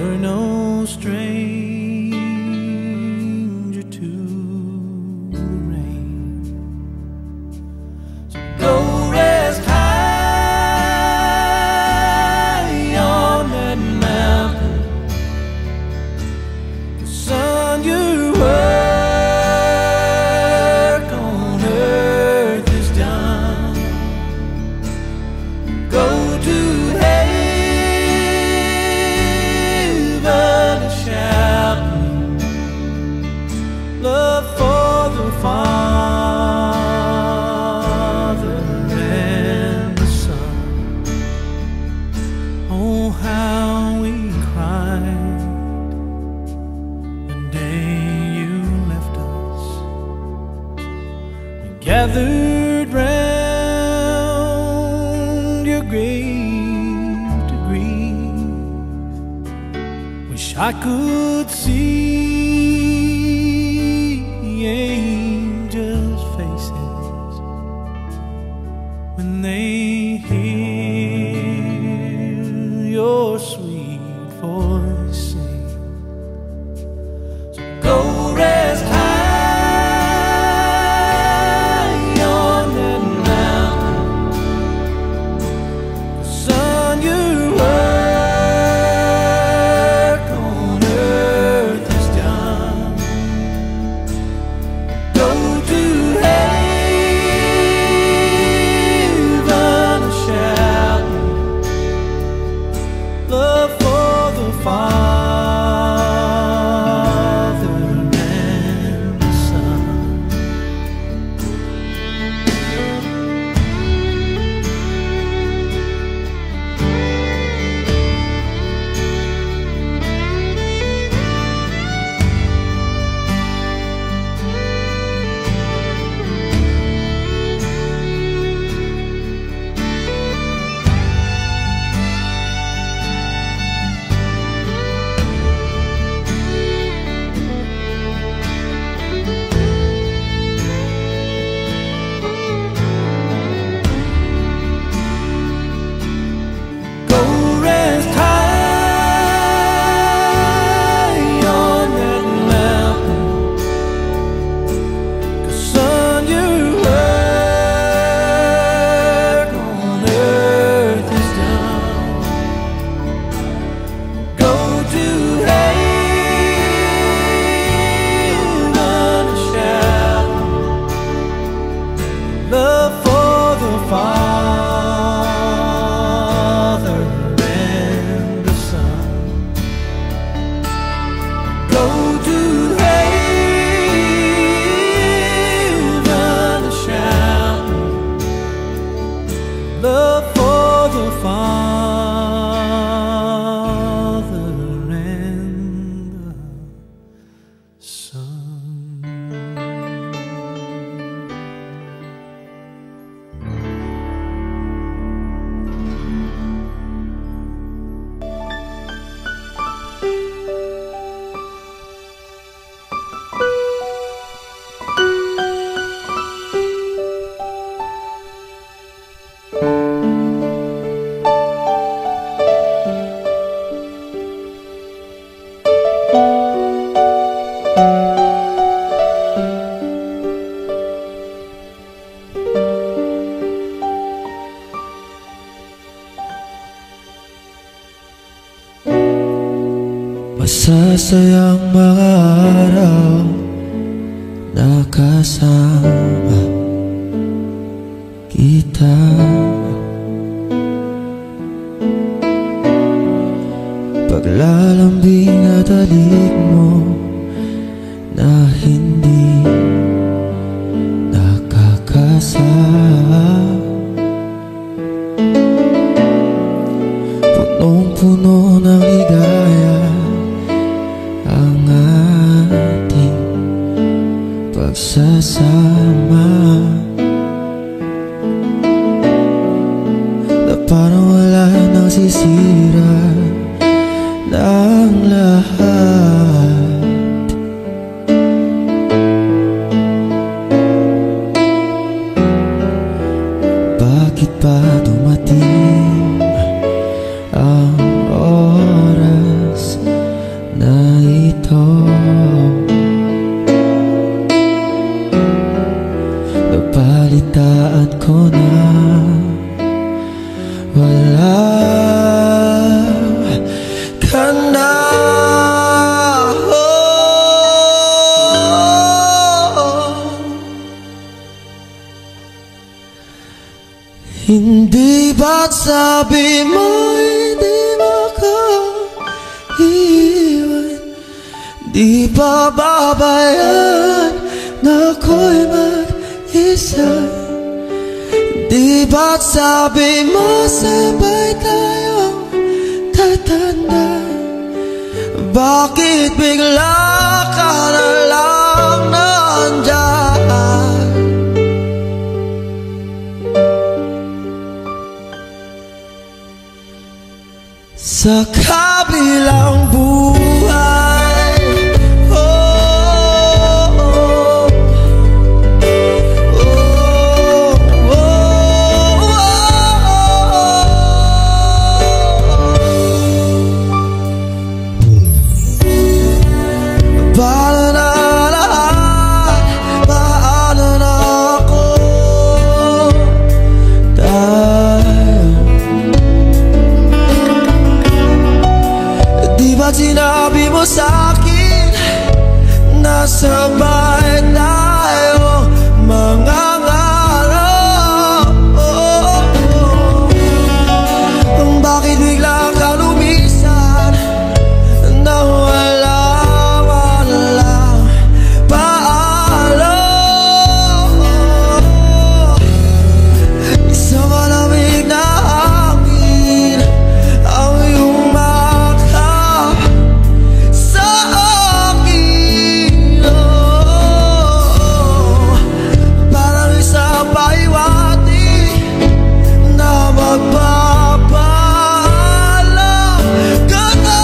We're no stranger to the rain. So go rest high on that mountain. The sun, your work on earth is done. Go to love for the Father and the Son. Oh, how we cried the day you left us. We gathered round your grave to grieve. Wish I could see angels' faces when they hear your sweet voice sing. So go rest high on that mountain. The sun, your work on earth is done. Go to heaven and shout love for the Father and the Son. Love for the Father and the Son. Go to heaven and shout love for the Father and the Son. Masasayang mga araw na kasama kita. Paglalambing at halik mo na hindi nakakasama. Punong-puno ng ligaya ang ating pagsasama, na parang wala nang sisira ng lahat. Bakit pa dumating ang oras tatanda. Hindi ba't sabi mo hindi makaiwan? Di ba babayaan na ako'y mag-isa? Di ba't sabi mo sabay tayong tatanda? Bakit bigla ka na lang nandyan? Sa kabilang buhay, paano na lahat, paano na ako tayo? Di ba't sinabi mo sa'kin na sabay tayo mangangarap? Bakit bigla ka lumisan na walang paalam? Isang malamig na hangin ang iyong makap sa akin, parang isang paiwati na magpapaalam ka na.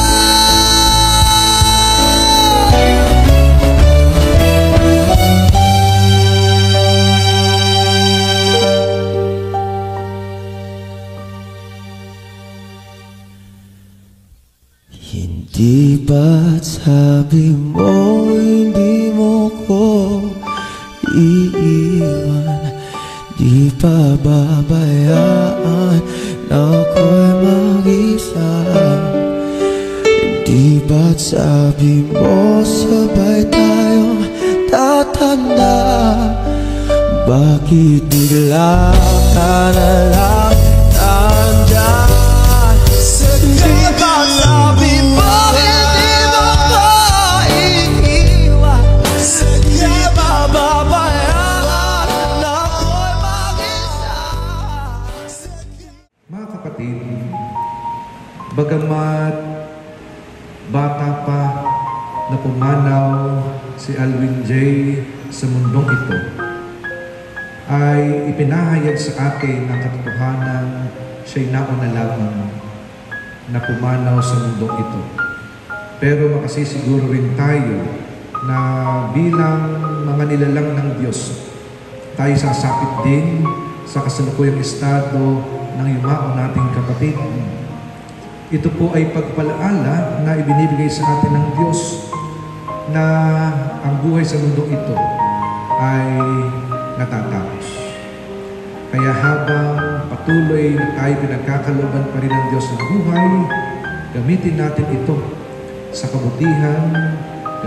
Hindi ba't sabi mo hindi mo ko iiwan? Di pa babayaan na ako'y mag-isa? Di ba't sabi mo sabay tayong tatanda? Bakit bigla ka na lang nandyan? Di ba't sabi mo hindi mo maiiwan? Di ba babayaan na ako'y mag-isa? Mga kapatid, bagamat bata pa na pumanaw si Alwin J. sa mundong ito, ay ipinahayag sa atin ang katotohanan siya'y nauna lamang na pumanaw sa mundong ito. Pero makasisiguro rin tayo na bilang mga nilalang ng Diyos, tayo sasapit din sa kasalukuyang estado ng yumao nating kapatid. Ito po ay pagpalaala na ibinibigay sa atin ng Diyos na ang buhay sa mundong ito ay natatapos. Kaya habang patuloy na tayo pinagkakalooban pa rin ng Diyos ng buhay, gamitin natin ito sa kabutihan,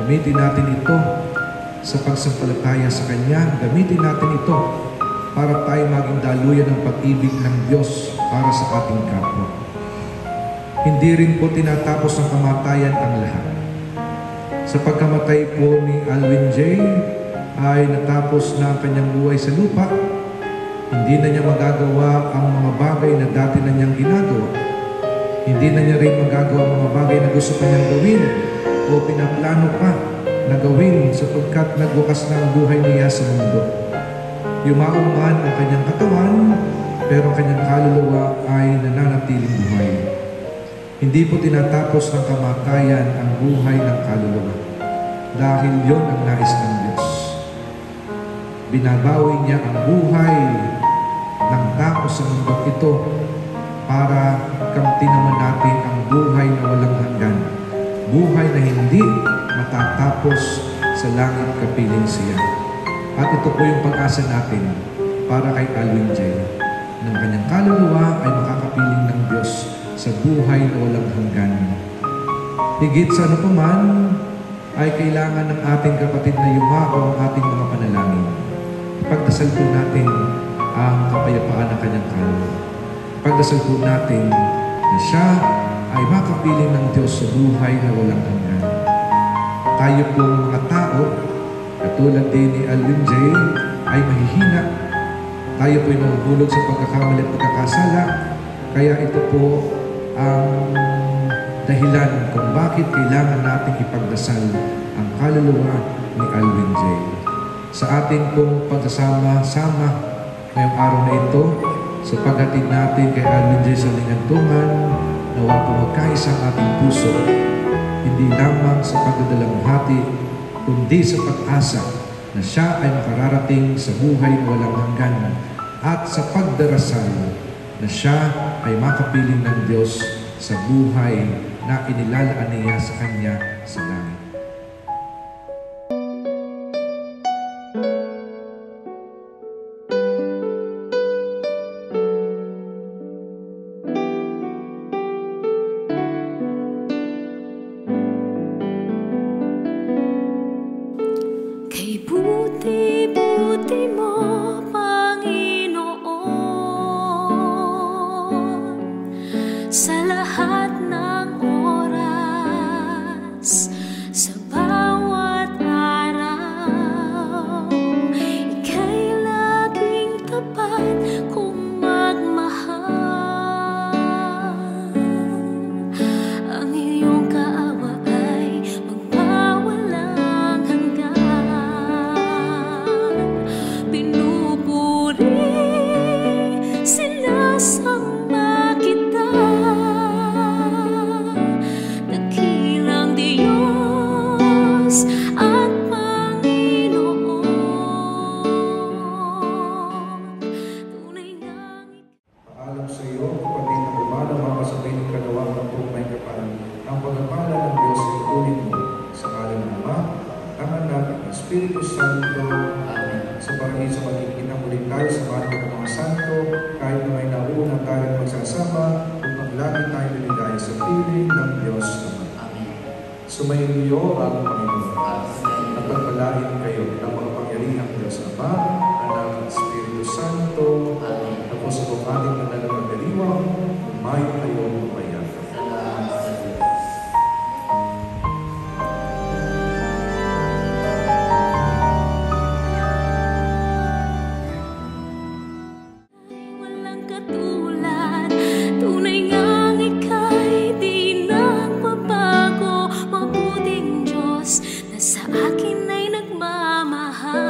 gamitin natin ito sa pagsampalataya sa Kanya, gamitin natin ito para tayo maging daluyan ng pag-ibig ng Diyos para sa ating kapwa. Hindi rin po tinatapos ng kamatayan ang lahat. Sa pagkamatay po ni Alwin J. ay natapos na ang kanyang buhay sa lupa. Hindi na niya magagawa ang mga bagay na dati na niyang ginagawa. Hindi na niya rin magagawa ang mga bagay na gusto kanyang gawin o pinaplano pa na gawin sapagkat nagwakas na ang buhay niya sa mundo. Yumaong man ang kanyang katawan, pero ang kanyang kaluluwa ay nananatiling buhay. Hindi po tinatapos ng kamatayan ang buhay ng kaluluwa dahil yon ang nais ng Diyos. Binabawi niya ang buhay ng tao sa mundong ito para kamtin naman natin ang buhay na walang hanggan, buhay na hindi matatapos sa langit kapiling siya. At ito po yung pag-asa natin para kay Alwin J. Ng kanyang kaluluwa ay makakapiling ng Diyos sa buhay na walang hanggan. Higit sa ano pa man, ay kailangan ng ating kapatid na yumao ang ating mga panalangin. Pagdasal po natin ang kapayapaan ng kanyang kaluluwa. Pagdasal po natin na siya ay makapiling ng Diyos sa buhay na walang hanggan. Tayo pong mga tao, katulad din ni Alvin J, ay mahihina. Tayo po ay mahuhulog sa pagkakamali at pagkakasala. Kaya ito po ang dahilan kung bakit kailangan nating ipagdasal ang kaluluwa ni Alvin J. Sa ating pong pagsasama-sama ngayong araw na ito, sa paghatid natin kay Alvin J sa lingantungan, nawa po magkaisa ang ating puso, hindi lamang sa pagdadalamhati, kundi sa pag-asa na siya ay makararating sa buhay na walang hanggan at sa pagdarasal na siya ay makapiling ng Diyos sa buhay na inilalaan niya sa Kanya sa langit. Kay buti-buti mo, Panginoon, sa lahat ng oras, sa bawat araw, ika'y laging tapat kung magmahal. Ang iyong kaawa ay magpawalang hanggan. Pinupuri, sinasamba kita, dakilang Diyos at Panginoon. Tunay ngang Paalam sa iyo, kapatid na bumalo, makasabay ng kalawang ng may kapal. Ang pagkapala ng Diyos ay tuloy mo sa ngalan ng Ama, ang Anak, at ang Espiritu Santo. Amen. Sa paraiso magkikita muli tayo sa mahal ng mga santo, kahit na may nauna tayong magsasama, upang lagi tayo binigay sa piling ng Diyos Ama. Amen. Sumainyo ang Panginoon. Amen. At pagpalain kayo ng makapangyarihang Diyos Ama, Anak, at Espiritu Santo. Amen. Tapos po ating nanalagagaliwang, umayo kayo mapayagan. Salamat sa Diyos. walang katulad, tunay ngang ika'y di nagbabago. Mabuting Diyos na sa akin ay nagmamahal.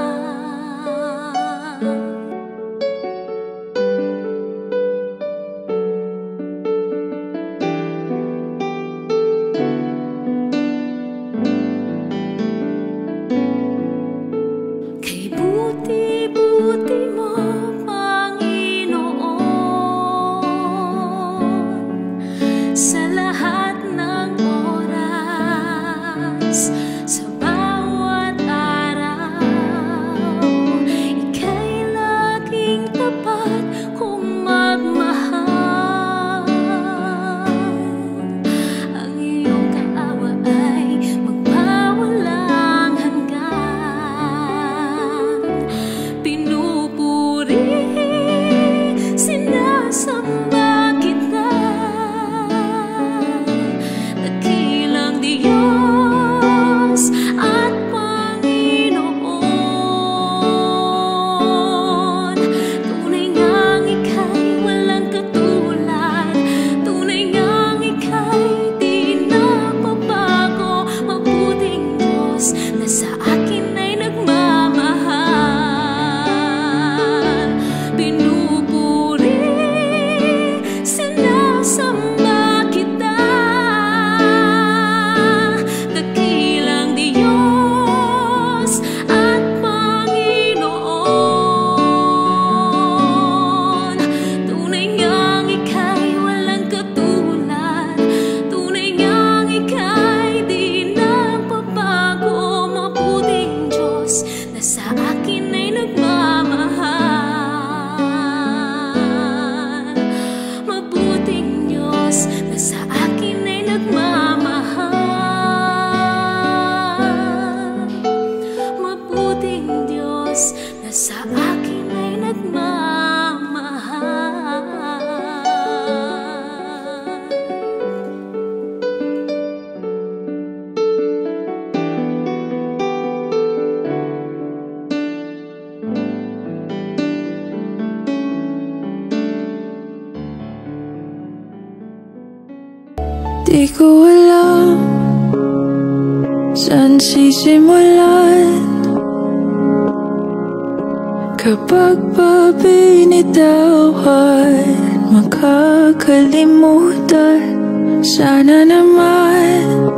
Di ko alam saan sisimulan kapag pa binitawan, makakalimutan. Sana naman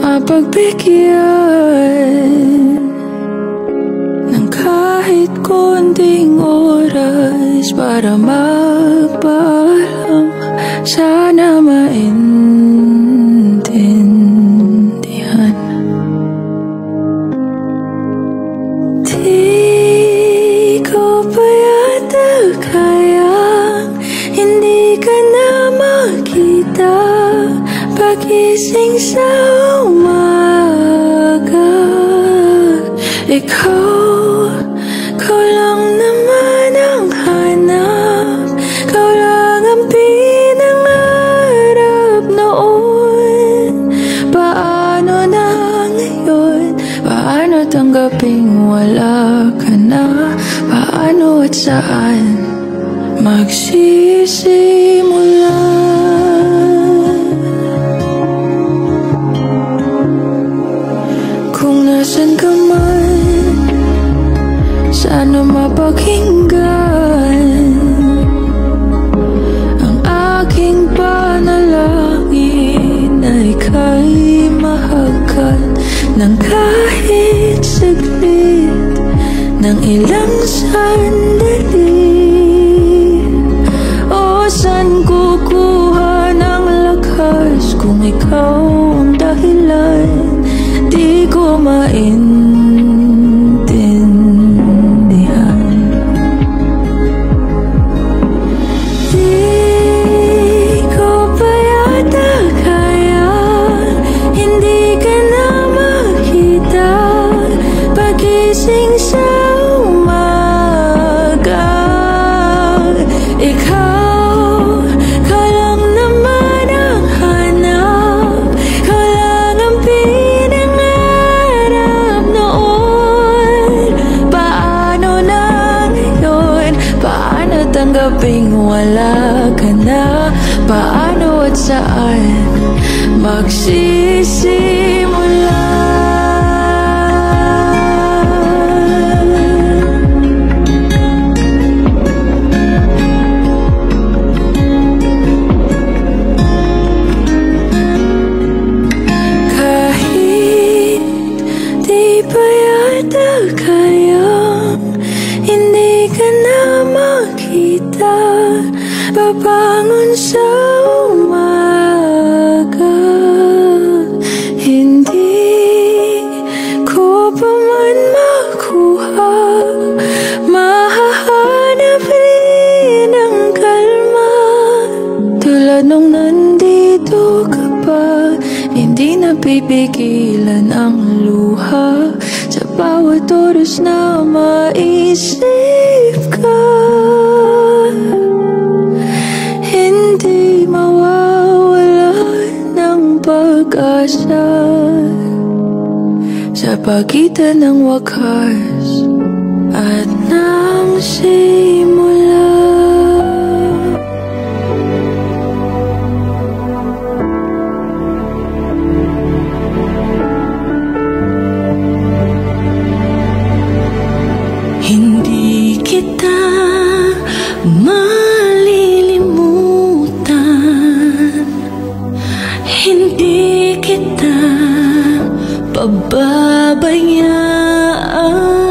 mapagbigyan ng kahit konting oras para magpaalam. Sana maintindihan. Di ko pa yata kayang hindi ka na makita pagising sa umaga. Ikaw lang naman ang hanap, ikaw lang ang pinangarap noon. Paano na ngayon? Paano tanggaping wala ka na? Paano at saan magsisimula? Kung nasan ka man, sana mapakinggan ang aking panalangin na ika'y mahagkan ng kahit saglit, ng ilang sandali. O saan kukuha ng lakas kung ikaw ang dahilan? Di ko maintindihan. Di ko pa yata kaya hindi ka na makita pagising sa umaga. Ikaw lang naman ang hanap, ikaw lang ang pinangarap noon. Paano na ngayon? Paano tanggaping wala ka na? Paano at saan magsisimula? Babangon sa umaga, hindi ko pa man makuha, mahahanap rin ang kalma. Tulad nung nandito ka pa, hindi napipigilan ang luha sa bawat oras na maisip ka. Hindi mawawala ng pag-asa sa pagitan ng wakas at ng simula. Hindi kita hindi kita pababayaan.